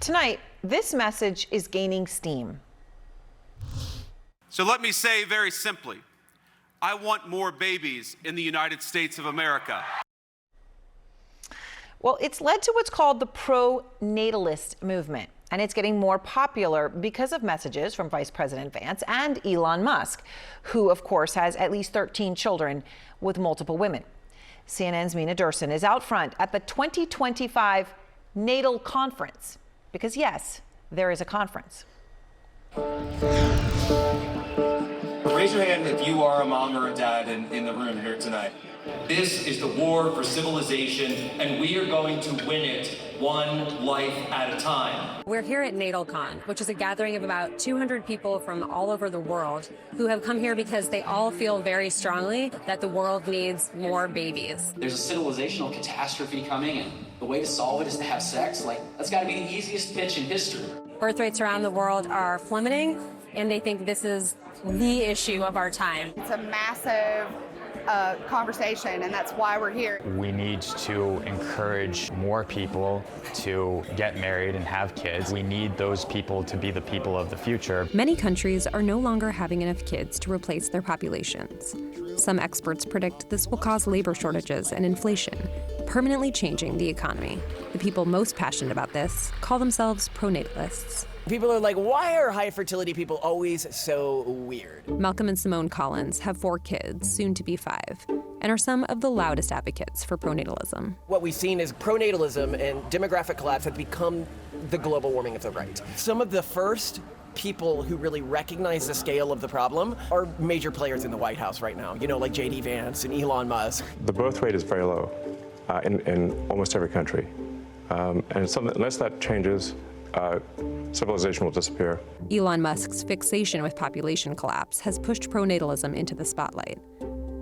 Tonight, this message is gaining steam. So let me say very simply, I want more babies in the United States of America. Well, it's led to what's called the pro-natalist movement, and it's getting more popular because of messages from Vice President Vance and Elon Musk, who, of course, has at least 13 children with multiple women. CNN's Mina Dursun is out front at the 2025 Natal Conference, because yes, there is a conference. Raise your hand if you are a mom or a dad in the room here tonight. This is the war for civilization, and we are going to win it one life at a time. We're here at NatalCon, which is a gathering of about 200 people from all over the world who have come here because they all feel very strongly that the world needs more babies. There's a civilizational catastrophe coming, and the way to solve it is to have sex. Like, that's got to be the easiest pitch in history. Birth rates around the world are plummeting, and they think this is the issue of our time. It's a massive conversation, and that's why we're here. We need to encourage more people to get married and have kids. We need those people to be the people of the future. Many countries are no longer having enough kids to replace their populations. Some experts predict this will cause labor shortages and inflation, permanently changing the economy. The people most passionate about this call themselves pronatalists. People are like, why are high fertility people always so weird? Malcolm and Simone Collins have 4 kids, soon to be 5, and are some of the loudest advocates for pronatalism. What we've seen is pronatalism and demographic collapse have become the global warming of the right. Some of the first people who really recognize the scale of the problem are major players in the White House right now, you know, like J.D. Vance and Elon Musk. The birth rate is very low in almost every country. And unless that changes, civilization will disappear. Elon Musk's fixation with population collapse has pushed pronatalism into the spotlight.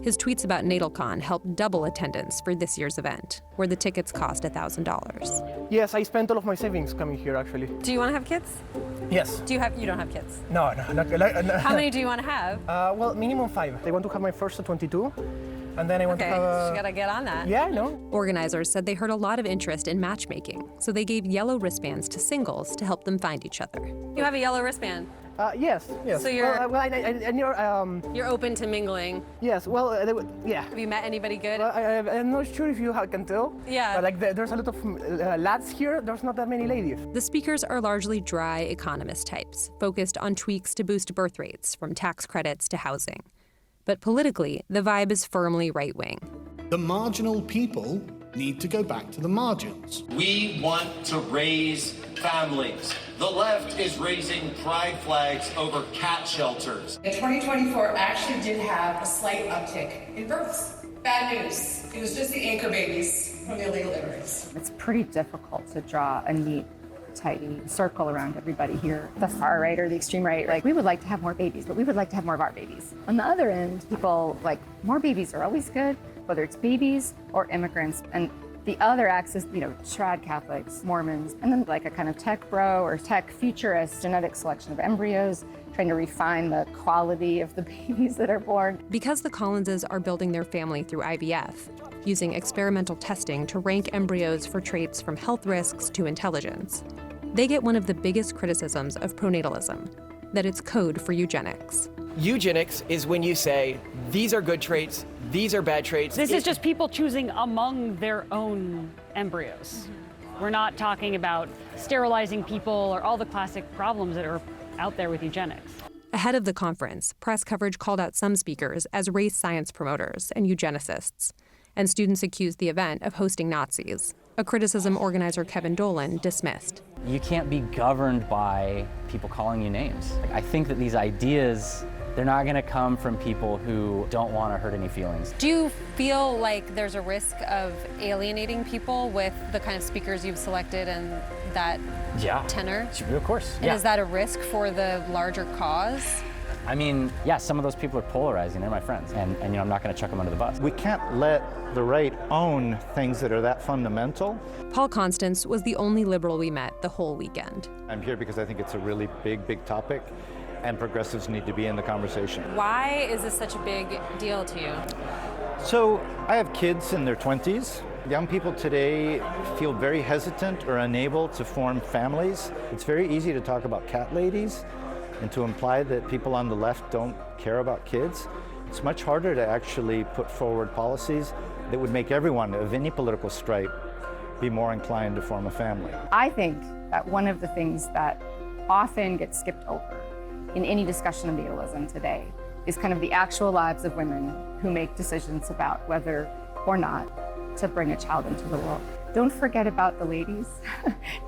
His tweets about NatalCon helped double attendance for this year's event, where the tickets cost $1,000. Yes, I spent all of my savings coming here, actually. Do you want to have kids? Yes. You don't have kids? No. How many do you want to have? Well, minimum 5. I want to have my first at 22. And then I want to have so you gotta get on that. Yeah, I know. Organizers said they heard a lot of interest in matchmaking, so they gave yellow wristbands to singles to help them find each other. You have a yellow wristband? Yes. So you're you're open to mingling? Yes. Well, yeah. Have you met anybody good? Well, I'm not sure if you can tell. Yeah. But there's a lot of lads here. There's not that many ladies. The speakers are largely dry economist types, focused on tweaks to boost birth rates, from tax credits to housing. But politically, the vibe is firmly right-wing. The marginal people need to go back to the margins. We want to raise families. The left is raising pride flags over cat shelters. In 2024 actually did have a slight uptick in births. Bad news. It was just the anchor babies from the illegal immigrants. It's pretty difficult to draw a neat, tidy circle around everybody here. The far right or the extreme right, like, we would like to have more babies, but we would like to have more of our babies. On the other end, people like, more babies are always good, whether it's babies or immigrants. And the other axis, trad Catholics, Mormons, and then like a kind of tech bro or tech futurist genetic selection of embryos, trying to refine the quality of the babies that are born. Because the Collinses are building their family through IVF, using experimental testing to rank embryos for traits from health risks to intelligence, they get one of the biggest criticisms of pronatalism, that it's code for eugenics. Eugenics is when you say, these are good traits, these are bad traits. This is just people choosing among their own embryos. We're not talking about sterilizing people or all the classic problems that are out there with eugenics. Ahead of the conference, press coverage called out some speakers as race science promoters and eugenicists, and students accused the event of hosting Nazis, a criticism organizer Kevin Dolan dismissed. You can't be governed by people calling you names. I think that these ideas, they're not going to come from people who don't want to hurt any feelings. Do you feel like there's a risk of alienating people with the kind of speakers you've selected and that tenor? Of course. And is that a risk for the larger cause? I mean, yeah, some of those people are polarizing. They're my friends, and I'm not going to chuck them under the bus. We can't let the right own things that are that fundamental. Paul Constance was the only liberal we met the whole weekend. I'm here because I think it's a really big topic, and progressives need to be in the conversation. Why is this such a big deal to you? So I have kids in their 20s, Young people today feel very hesitant or unable to form families. It's very easy to talk about cat ladies and to imply that people on the left don't care about kids. It's much harder to actually put forward policies that would make everyone of any political stripe be more inclined to form a family. I think that one of the things that often gets skipped over in any discussion of natalism today is kind of the actual lives of women who make decisions about whether or not to bring a child into the world. Don't forget about the ladies.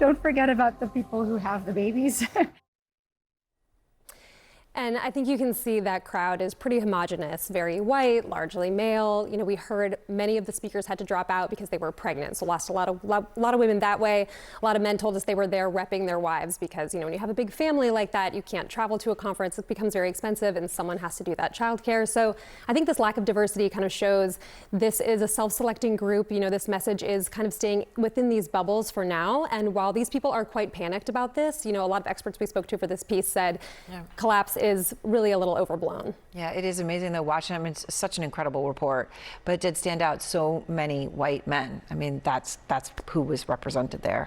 Don't forget about the people who have the babies. And I think you can see that crowd is pretty homogenous, very white, largely male. You know, we heard many of the speakers had to drop out because they were pregnant, so lost a lot of women that way. A lot of men told us they were there repping their wives because, you know, when you have a big family like that, you can't travel to a conference. It becomes very expensive and someone has to do that childcare. So I think this lack of diversity kind of shows this is a self-selecting group. You know, this message is kind of staying within these bubbles for now. And while these people are quite panicked about this, you know, a lot of experts we spoke to for this piece said collapse is really a little overblown. Yeah, it is amazing though watching. I mean, it's such an incredible report, but it did stand out so many white men. I mean, that's who was represented there.